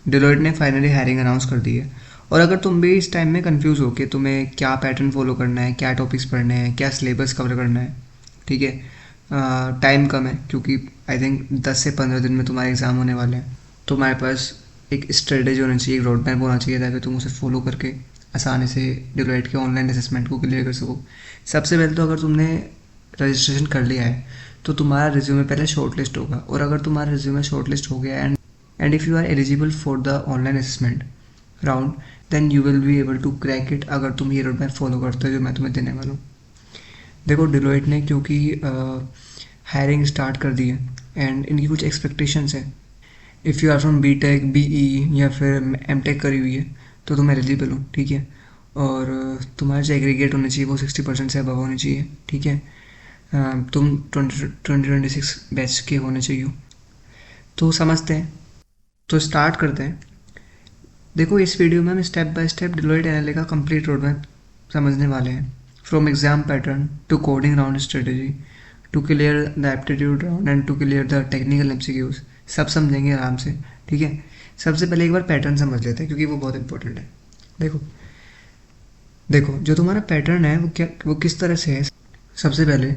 Deloitte ने finally hiring announce कर दी है। और अगर तुम भी इस टाइम में कंफ्यूज हो कि तुम्हें क्या पैटर्न फॉलो करना है, क्या टॉपिक्स पढ़ने हैं, क्या सिलेबस कवर करना है, ठीक है, टाइम कम है क्योंकि आई थिंक 10 से 15 दिन में तुम्हारे एग्ज़ाम होने वाले हैं। तुम्हारे पास एक स्ट्रेटेजी होनी चाहिए, एक रोड मैप होना चाहिए ताकि तुम उसे फॉलो करके आसानी से डिलॉयट के ऑनलाइन असेसमेंट को क्लियर कर सको। सबसे पहले तो अगर तुमने रजिस्ट्रेशन कर लिया है तो तुम्हारा रिज्यूमे पहले शॉर्ट लिस्ट होगा, और अगर तुम्हारा रिज्यूमे शॉर्ट लिस्ट हो गया and if you are eligible for the online assessment round then you will be able to crack it, अगर तुम ये रोड मैप फॉलो करते हो जो मैं तुम्हें देने वाला हूँ। देखो डिलॉयट ने क्योंकि हायरिंग स्टार्ट कर दी है एंड इनकी कुछ एक्सपेक्टेशंस है। If you are from B tech, B E या फिर एम टेक करी हुई है तो तुम एलिजिबल हो, ठीक है। और तुम्हारा जो एग्रीगेट होनी चाहिए वो 60% से अबव होनी चाहिए, ठीक है। तुम 2026 बैच के होने चाहिए। तो समझते हैं, तो स्टार्ट करते हैं। देखो इस वीडियो में हम step by step Deloitte NLA का कंप्लीट रोड मैप समझने वाले हैं, from exam pattern to coding round strategy to clear the aptitude round and to clear the technical MCQs, सब समझेंगे आराम से, ठीक है। सबसे पहले एक बार पैटर्न समझ लेते हैं क्योंकि वो बहुत इंपॉर्टेंट है। देखो देखो जो तुम्हारा पैटर्न है वो किस तरह से है। सबसे पहले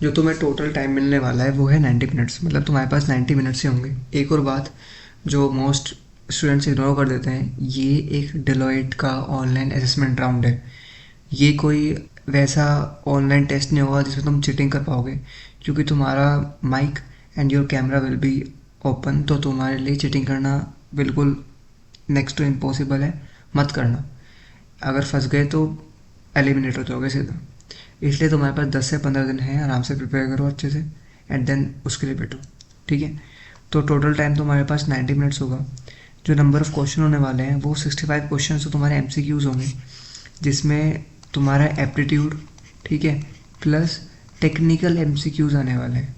जो तुम्हें टोटल टाइम मिलने वाला है वो है 90 मिनट्स, मतलब तुम्हारे पास 90 मिनट्स ही होंगे। एक और बात जो मोस्ट स्टूडेंट्स इग्नोर कर देते हैं, ये एक डिलॉयट का ऑनलाइन असेसमेंट राउंड है। ये कोई वैसा ऑनलाइन टेस्ट नहीं होगा जिसमें तुम चीटिंग कर पाओगे, क्योंकि तुम्हारा mic and your camera will be open, तो तुम्हारे लिए चीटिंग करना बिल्कुल नेक्स्ट टू इम्पॉसिबल है, मत करना। अगर फंस गए तो एलिमिनेट हो जाओगे सीधा। इसलिए तुम्हारे पास 10 से 15 दिन है, आराम से प्रिपेयर करो अच्छे से एंड देन उसके लिए बैठो, ठीक है। तो टोटल टाइम तुम्हारे पास 90 मिनट्स होगा। जो नंबर ऑफ क्वेश्चन होने वाले हैं वो 65 क्वेश्चन तो तुम्हारे एमसीक्यूज होंगे, जिसमें तुम्हारा एप्टीट्यूड, ठीक है, प्लस टेक्निकल एमसीक्यूज आने वाले हैं।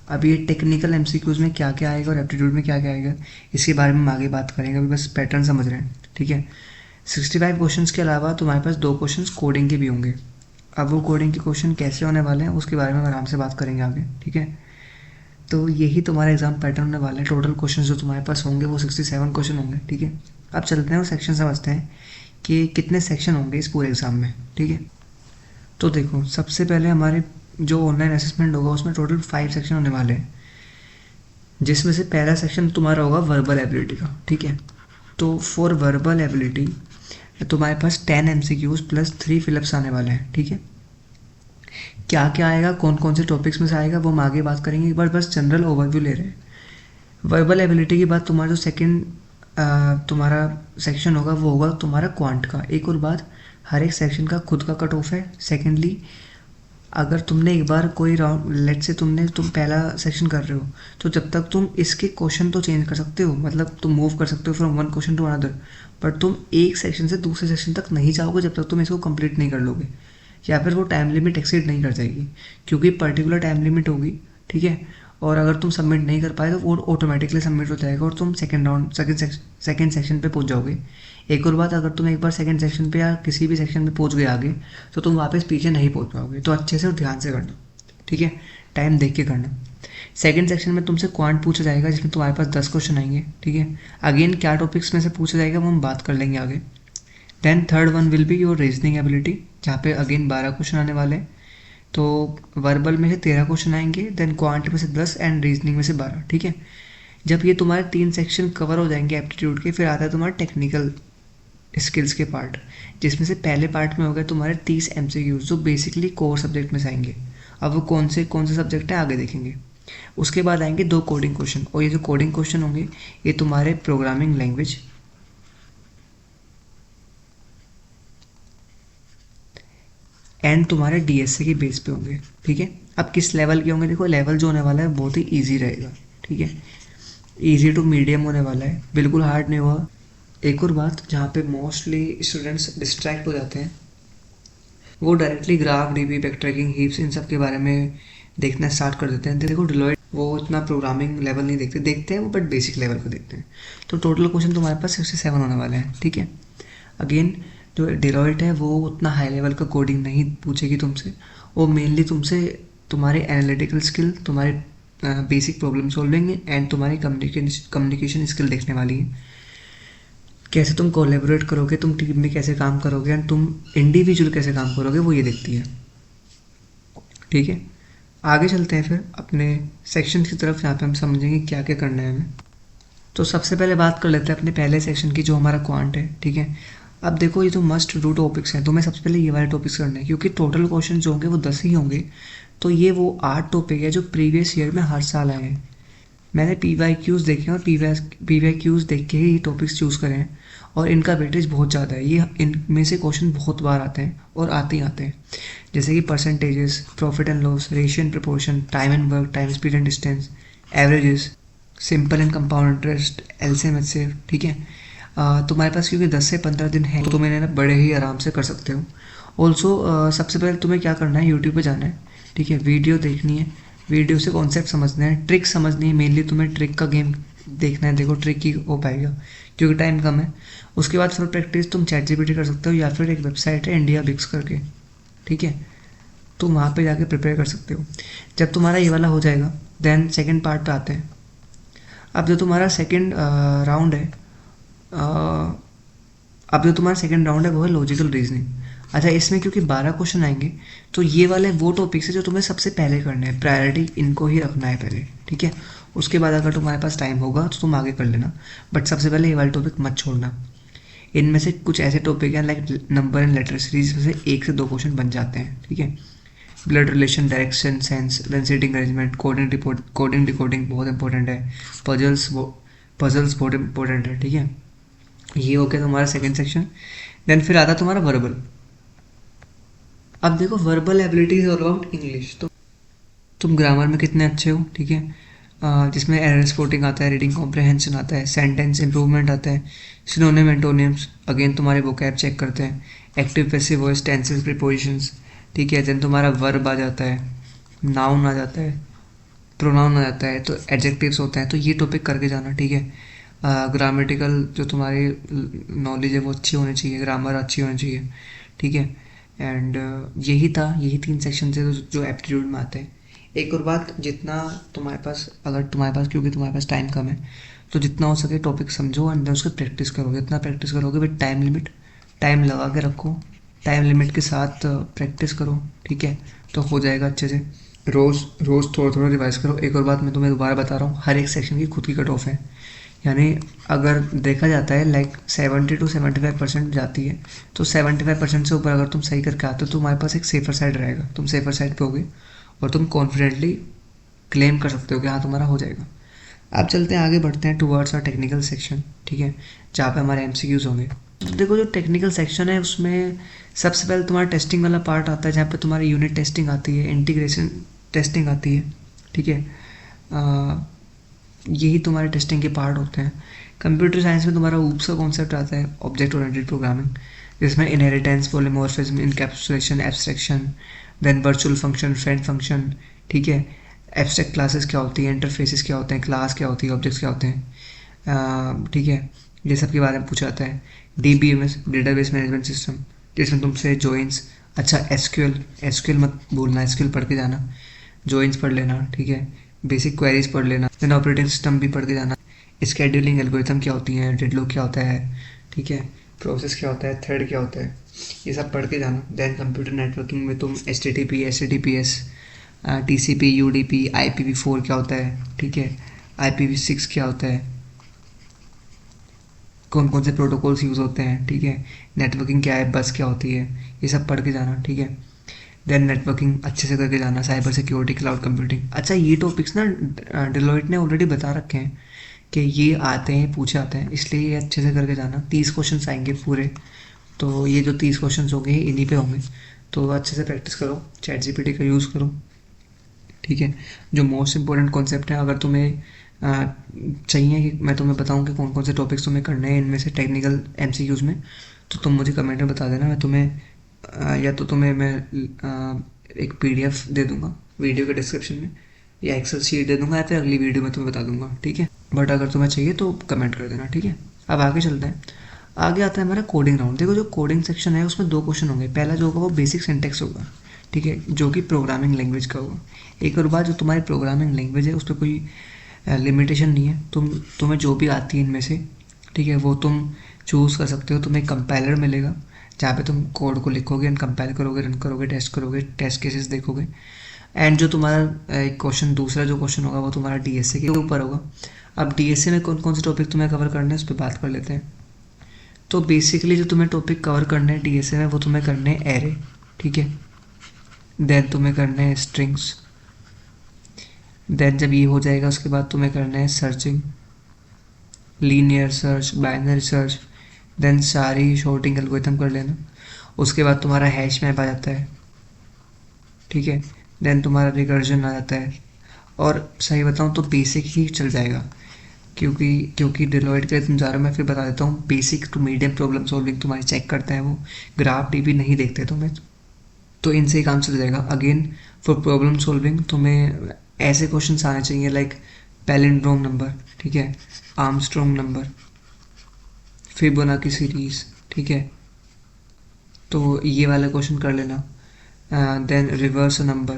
अब ये टेक्निकल एमसीक्यूज में क्या क्या आएगा और एप्टीट्यूड में क्या क्या आएगा इसके बारे में हम आगे बात करेंगे, अभी बस पैटर्न समझ रहे हैं, ठीक है। 65 क्वेश्चंस के अलावा तुम्हारे पास 2 क्वेश्चंस कोडिंग के भी होंगे। अब वो कोडिंग के क्वेश्चन कैसे होने वाले हैं उसके बारे में आराम से बात करेंगे आगे, ठीक है। तो यही तुम्हारा एग्जाम पैटर्न होने वाला है। टोटल क्वेश्चन जो तुम्हारे पास होंगे वो 67 क्वेश्चन होंगे, ठीक है। अब चलते हैं वो सेक्शन समझते हैं कि कितने सेक्शन होंगे इस पूरे एग्ज़ाम में, ठीक है। तो देखो सबसे पहले हमारे जो ऑनलाइन असेसमेंट होगा उसमें टोटल 5 सेक्शन होने वाले हैं, जिसमें से पहला सेक्शन तुम्हारा होगा वर्बल एबिलिटी का, ठीक है। तो फॉर वर्बल एबिलिटी तुम्हारे पास 10 एमसीक्यूज प्लस 3 फिलअप्स आने वाले हैं, ठीक है। क्या क्या आएगा, कौन कौन से टॉपिक्स में से आएगा वो हम आगे बात करेंगे, एक बार बस जनरल ओवरव्यू ले रहे हैं। वर्बल एबिलिटी के बाद तुम्हारा जो सेकंड तुम्हारा सेक्शन होगा वो होगा तुम्हारा क्वांट का। एक और बात, हर एक सेक्शन का खुद का कट ऑफ है। सेकेंडली अगर तुमने एक बार कोई राउंड लेट से तुम पहला सेक्शन कर रहे हो तो जब तक तुम इसके क्वेश्चन तो चेंज कर सकते हो, मतलब तुम मूव कर सकते हो from one question to another, but तुम एक सेक्शन से दूसरे सेक्शन तक नहीं जाओगे जब तक तुम इसको कंप्लीट नहीं कर लोगे, या फिर वो टाइम लिमिट एक्सीड नहीं कर जाएगी, क्योंकि पर्टिकुलर टाइम लिमिट होगी, ठीक है। और अगर तुम सबमिट नहीं कर पाए तो वो ऑटोमेटिकली सबमिट हो जाएगा और तुम सेकेंड सेक्शन पे पहुंच जाओगे। एक और बात, अगर तुम एक बार सेकेंड सेक्शन पे या किसी भी सेक्शन में पहुंच गए आगे तो तुम वापस पीछे नहीं पहुंच पाओगे। तो अच्छे से और ध्यान से करना, ठीक है, टाइम देख के करना। सेकेंड सेक्शन में तुमसे क्वांट पूछा जाएगा जिसमें तुम्हारे पास 10 क्वेश्चन आएंगे, ठीक है। अगेन क्या टॉपिक्स में से पूछा जाएगा वो हम बात कर लेंगे आगे। Then third one will be your reasoning ability, जहाँ पे अगेन 12 क्वेश्चन आने वाले हैं। तो वर्बल में से 13 क्वेश्चन आएंगे, देन क्वांट में से 10 एंड रीजनिंग में से 12, ठीक है। जब ये तुम्हारे 3 सेक्शन कवर हो जाएंगे एप्टीट्यूड के, फिर आता है तुम्हारा टेक्निकल स्किल्स के पार्ट, जिसमें से पहले पार्ट में हो गए तुम्हारे 30 एमसीक्यूज जो बेसिकली कोर सब्जेक्ट में से आएंगे। अब वो कौन से सब्जेक्ट है आगे देखेंगे। उसके बाद आएंगे 2 कोडिंग क्वेश्चन, और ये जो कोडिंग क्वेश्चन होंगे ये तुम्हारे प्रोग्रामिंग लैंग्वेज एंड तुम्हारे डीएसए के बेस पे होंगे, ठीक है। अब किस लेवल के होंगे, देखो लेवल जो होने वाला है बहुत ही ईजी रहेगा, ठीक है, ईजी टू मीडियम होने वाला है, बिल्कुल हार्ड नहीं हुआ। एक और बात जहाँ पे मोस्टली स्टूडेंट्स डिस्ट्रैक्ट हो जाते हैं वो directly graph, DB, backtracking, heaps, इन सब के बारे में देखना स्टार्ट कर देते हैं। देखो डिलॉयट वो इतना प्रोग्रामिंग लेवल नहीं देखते हैं वो, बट बेसिक लेवल को देखते हैं। तो टोटल क्वेश्चन तुम्हारे पास 67 होने वाले हैं, ठीक है। अगेन जो डिलॉयट है वो उतना हाई लेवल का कोडिंग नहीं पूछेगी तुमसे, वो मेनली तुमसे तुम्हारे एनालिटिकल स्किल, तुम्हारे बेसिक प्रॉब्लम सॉल्विंग एंड तुम्हारी कम्युनिकेशन स्किल देखने वाली है। कैसे तुम कोलेबोरेट करोगे, तुम टीम में कैसे काम करोगे एंड तुम इंडिविजुअल कैसे काम करोगे, वो ये देखती है। ठीक है, आगे चलते हैं फिर अपने सेक्शन की तरफ, जहाँ पे हम समझेंगे क्या क्या करना है हमें। तो सबसे पहले बात कर लेते हैं अपने पहले सेक्शन की, जो हमारा क्वांट है। ठीक है, अब देखो ये जो मस्ट डू टॉपिक्स हैं, तो मैं सबसे पहले ये वाले टॉपिक्स करने हैं, क्योंकि टोटल क्वेश्चन जो होंगे वो 10 ही होंगे। तो ये वो 8 टॉपिक है जो प्रीवियस ईयर में हर साल आए हैं। मैंने PYQs देखे हैं और PYQs देख के ही ये टॉपिक्स चूज़ करें हैं, और इनका वेटेज बहुत ज़्यादा है। ये इनमें से क्वेश्चन बहुत बार आते हैं और आते ही आते हैं, जैसे कि percentages, profit and loss, ratio and proportion, time and work, time speed and distance, averages, simple and compound interest, LCM HCF। ठीक है, तुम्हारे पास क्योंकि 10 से 15 दिन है, तो तुम इन्हें ना बड़े ही आराम से कर सकते हो। ऑल्सो सबसे पहले तुम्हें क्या करना है, यूट्यूब पे जाना है। ठीक है, वीडियो देखनी है, वीडियो से कॉन्सेप्ट समझना है, ट्रिक समझनी है। मेनली तुम्हें ट्रिक का गेम देखना है, देखो ट्रिक ही हो पाएगा क्योंकि टाइम कम है। उसके बाद फिर प्रैक्टिस तुम ChatGPT कर सकते हो, या फिर एक वेबसाइट है इंडिया बिक्स करके। ठीक है, तुम वहाँ पे जाके प्रिपेयर कर सकते हो। जब तुम्हारा ये वाला हो जाएगा, देन सेकेंड पार्ट पे आते हैं। अब जो तुम्हारा सेकेंड राउंड है, वो है लॉजिकल रीजनिंग। अच्छा, इसमें क्योंकि 12 क्वेश्चन आएंगे, तो ये वाले वो टॉपिक्स है जो तुम्हें सबसे पहले करने हैं, प्रायोरिटी इनको ही रखना है पहले। ठीक है, उसके बाद अगर तुम्हारे पास टाइम होगा तो तुम आगे कर लेना, बट सबसे पहले ये वाले टॉपिक मत छोड़ना। इनमें से कुछ ऐसे टॉपिक हैं like number and later series में से 1 से 2 क्वेश्चन बन जाते हैं। ठीक है, blood relation, direction sense, density arrangement, coding decoding बहुत इंपॉर्टेंट है, पजल्स बहुत इंपॉर्टेंट है। ठीक है, ये हो गया तुम्हारा सेकेंड सेक्शन। देन फिर आता तुम्हारा वर्बल। अब देखो, verbal ability is all about English. तो तुम ग्रामर में कितने अच्छे हो, ठीक है, जिसमें एरर स्पॉटिंग आता है, रीडिंग कॉम्प्रहेंशन आता है, सेंटेंस इंप्रूवमेंट आता है, सिनोनिम एंटोनिम्स, अगेन तुम्हारे वोकैब चेक करते हैं, active passive voice, tenses, prepositions. ठीक है, देन तुम्हारा वर्ब आ जाता है, नाउन आ जाता है, प्रोनाउन आ जाता है, तो एडजेक्टिव्स होते हैं। तो ये टॉपिक करके जाना। ठीक है, ग्रामेटिकल जो तुम्हारी नॉलेज है वो अच्छी होनी चाहिए, ग्रामर अच्छी होनी चाहिए। ठीक है, एंड यही 3 सेक्शन है जो एप्टीट्यूड में आते हैं। एक और बात, जितना तुम्हारे पास, अगर तुम्हारे पास, क्योंकि तुम्हारे पास टाइम कम है, तो जितना हो सके टॉपिक समझो एंड उसको प्रैक्टिस करो। जितना प्रैक्टिस करोगे विद टाइम लिमिट, टाइम लगा के रखो, टाइम लिमिट के साथ प्रैक्टिस करो। ठीक है, तो हो जाएगा अच्छे से। रोज़ रोज़ थोड़ा थोड़ा रिवाइज करो। एक और बात मैं तुम्हें दोबारा बता रहा हूँ, हर एक सेक्शन की खुद की कट ऑफ है, यानी अगर देखा जाता है लाइक 70 to 75% जाती है, तो 75% से ऊपर अगर तुम सही करके आते हो तो तुम्हारे पास एक सेफर साइड रहेगा, तुम सेफर साइड पे होगे और तुम कॉन्फिडेंटली क्लेम कर सकते हो कि हाँ तुम्हारा हो जाएगा। अब चलते हैं, आगे बढ़ते हैं टुवर्ड्स आवर टेक्निकल सेक्शन। ठीक है, जहाँ पे हमारे MCQs होंगे। तो देखो, जो टेक्निकल सेक्शन है उसमें सबसे पहले तुम्हारा टेस्टिंग वाला पार्ट आता है, जहाँ पे तुम्हारी यूनिट टेस्टिंग आती है, इंटीग्रेशन टेस्टिंग आती है। ठीक है, यही तुम्हारे टेस्टिंग के पार्ट होते हैं। कंप्यूटर साइंस में तुम्हारा ऊप्स का कॉन्सेप्ट आता है, ऑब्जेक्ट ओरिएंटेड प्रोग्रामिंग, जिसमें inheritance, polymorphism, encapsulation, abstraction, then virtual function, friend function. ठीक है, एब्स्ट्रैक्ट क्लासेस क्या होती हैं, इंटरफेसेस क्या होते हैं, क्लास क्या होती है, ऑब्जेक्ट्स क्या होते हैं। ठीक है, ये सब के बारे में पूछा जाता है। DBMS, डेटाबेस मैनेजमेंट सिस्टम, जिसमें तुमसे जॉइंस, अच्छा एसक्यूएल मत भूलना, एसक्यूएल पढ़ के जाना, जॉइंस पढ़ लेना। ठीक है, बेसिक क्वेरीज पढ़ लेना, देन ऑपरेटिंग सिस्टम भी पढ़ के जाना, स्केड्यूलिंग एल्गोरिथम क्या होती हैं, डेडलॉक क्या होता है, ठीक है, प्रोसेस क्या होता है, थ्रेड क्या होता है, ये सब पढ़ के जाना। देन कंप्यूटर नेटवर्किंग में तुम HTTP, HTTPS, TCP, UDP, IPv4 क्या होता है, ठीक है, IPv6 क्या होता है, कौन कौन से प्रोटोकॉल्स यूज़ होते हैं। ठीक है, नेटवर्किंग क्या है, बस क्या होती है, ये सब पढ़ के जाना। ठीक है, देन नेटवर्किंग अच्छे से करके जाना, साइबर सिक्योरिटी, क्लाउड कंप्यूटिंग। अच्छा, ये टॉपिक्स ना डेलोइट ने ऑलरेडी बता रखे हैं कि ये आते हैं, पूछे आते हैं, इसलिए ये अच्छे से करके जाना। 30 क्वेश्चन आएंगे पूरे, तो ये जो 30 क्वेश्चन होंगे इन्हीं पे होंगे, तो अच्छे से प्रैक्टिस करो, ChatGPT का यूज़ करो। ठीक है, जो मोस्ट इंपॉर्टेंट कॉन्सेप्ट है, अगर तुम्हें चाहिए कि मैं तुम्हें बताऊं कि कौन कौन से टॉपिक्स तुम्हें करने हैं इनमें से टेक्निकल MCQs में, तो तुम मुझे कमेंट में बता देना। मैं तुम्हें या तो तुम्हें मैं एक PDF दे दूंगा वीडियो के डिस्क्रिप्शन में, या एक्सेल शीट दे दूंगा, या फिर अगली वीडियो में तुम्हें बता दूंगा। ठीक है, बट अगर तुम्हें चाहिए तो कमेंट कर देना। ठीक है, अब आगे चलते हैं। आगे आता है हमारा कोडिंग राउंड। देखो, जो कोडिंग सेक्शन है उसमें 2 क्वेश्चन होंगे। पहला जो होगा वो बेसिक सिंटेक्स होगा, ठीक है, जो कि प्रोग्रामिंग लैंग्वेज का होगा। एक और बात, जो तुम्हारी प्रोग्रामिंग लैंग्वेज है उस पर कोई लिमिटेशन नहीं है, तुम्हें जो भी आती है इनमें से, ठीक है, वो तुम चूज़ कर सकते हो। तुम्हें कंपाइलर मिलेगा जहाँ पे तुम कोड को लिखोगे एंड कंपाइल करोगे, रन करोगे, टेस्ट केसेस देखोगे। एंड जो तुम्हारा एक क्वेश्चन, दूसरा जो क्वेश्चन होगा वो तुम्हारा डीएसए के ऊपर होगा। अब डीएसए में कौन कौन से टॉपिक तुम्हें कवर करने हैं उस पर बात कर लेते हैं। तो बेसिकली जो तुम्हें टॉपिक कवर करने हैं डीएसए में वो तुम्हें करने हैं एरे, ठीक है। देन तुम्हें करने हैं स्ट्रिंग्स। देन जब ये हो जाएगा उसके बाद तुम्हें करना है searching, linear search, binary search. Then सारी शॉर्टिंग एल्गोरिथम कर लेना। उसके बाद तुम्हारा हैश मैप आ जाता है, ठीक है। देन तुम्हारा रिकर्जन आ जाता है। और सही बताऊँ तो बेसिक ही चल जाएगा, क्योंकि क्योंकि डिलॉयट के लिए तुम जा रहे हो। मैं फिर बता देता हूँ, basic to medium problem solving तुम्हारी चेक करते हैं वो, ग्राफ डीबी नहीं देखते तुम्हें, तो इनसे ही काम चल जाएगा। अगेन फॉर प्रॉब्लम सॉल्विंग तुम्हें ऐसे क्वेश्चन आने चाहिए लाइक पैलिंड्रोम नंबर, ठीक है, आर्मस्ट्रॉन्ग नंबर, फिबोनाची सीरीज, ठीक है। तो ये वाला क्वेश्चन कर लेना। Then reverse number.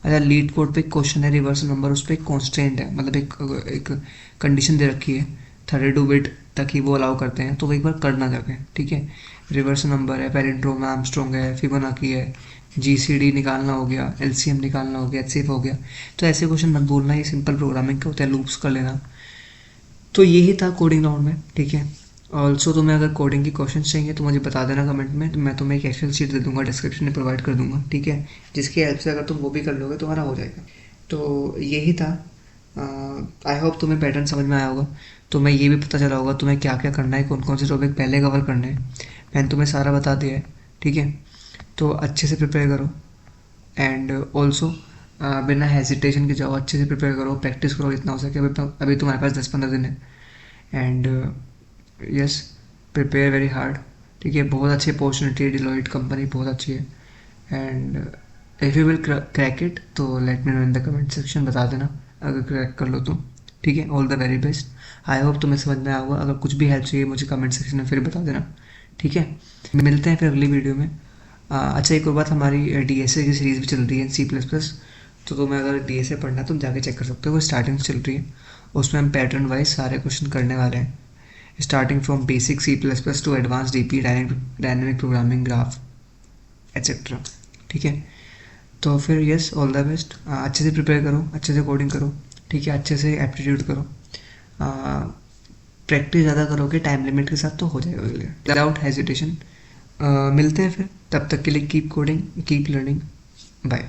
अच्छा, लीड कोड पे क्वेश्चन है रिवर्स नंबर, उस पर एक कॉन्स्टेंट है, मतलब एक कंडीशन दे रखी है 32 बिट तक ही वो अलाउ करते हैं, तो वो एक बार करना जाके, ठीक है। रिवर्स नंबर है, पैलिंड्रोम है, आर्मस्ट्रॉन्ग है, फिबोनाची है, जीसीडी निकालना हो गया, एलसीएम निकालना हो गया, एचसीएफ हो गया। तो ऐसे क्वेश्चन मत बोलना, ये सिंपल प्रोग्रामिंग के होते हैं, लूप्स कर लेना। तो यही था कोडिंग राउंड में, ठीक है। ऑल्सो तुम्हें अगर कोडिंग की क्वेश्चन चाहिए तो मुझे बता देना कमेंट में, तो मैं तुम्हें एक एक्सेल शीट दे दूंगा, डिस्क्रिप्शन में प्रोवाइड कर दूंगा, ठीक है। जिसकी हेल्प से अगर तुम वो भी कर लोगे तुम्हारा हो जाएगा। तो यही था। आई होप तुम्हें पैटर्न समझ में आया होगा। तुम्हें ये भी पता चला होगा तुम्हें क्या क्या करना है, कौन कौन से टॉपिक पहले कवर करने हैं। मैंने तुम्हें सारा बता दिया है, ठीक है। तो अच्छे से प्रिपेयर करो एंड ऑल्सो बिना हेजिटेशन के जाओ, अच्छे से प्रिपेयर करो, प्रैक्टिस करो जितना हो सके। अभी तुम्हारे पास 10-15 दिन है and yes, prepare very hard, ठीक है। बहुत अच्छी अपॉर्चुनिटी है, डिलॉयट कंपनी बहुत अच्छी है and if you will crack it तो let me know in the comment section, बता देना अगर क्रैक कर लो तो, ठीक है। All the very best. I hope तुम्हें समझ में आया होगा। अगर कुछ भी हेल्प चाहिए मुझे कमेंट सेक्शन में फिर बता देना, ठीक है। मिलते हैं फिर अगली वीडियो में। अच्छा, एक और बात, हमारी डीएसए की सीरीज़ भी चल रही है C++, तो तुम्हें अगर डीएसए पढ़ना है तुम जाके चेक कर सकते हो, वो स्टार्टिंग चल रही है। उसमें हम पैटर्न वाइज सारे क्वेश्चन करने वाले हैं, starting from basic C++ to advance DP, dynamic programming, graph etcetera, ठीक है। तो फिर यस, ऑल द बेस्ट। अच्छे से प्रिपेयर करो, अच्छे से कोडिंग करो, ठीक है, अच्छे से एप्टीट्यूड करो, प्रैक्टिस ज़्यादा करोगे टाइम लिमिट के साथ तो हो जाएगा विदाउट हेजिटेशन। मिलते हैं फिर, तब तक के लिए keep coding, keep learning, bye.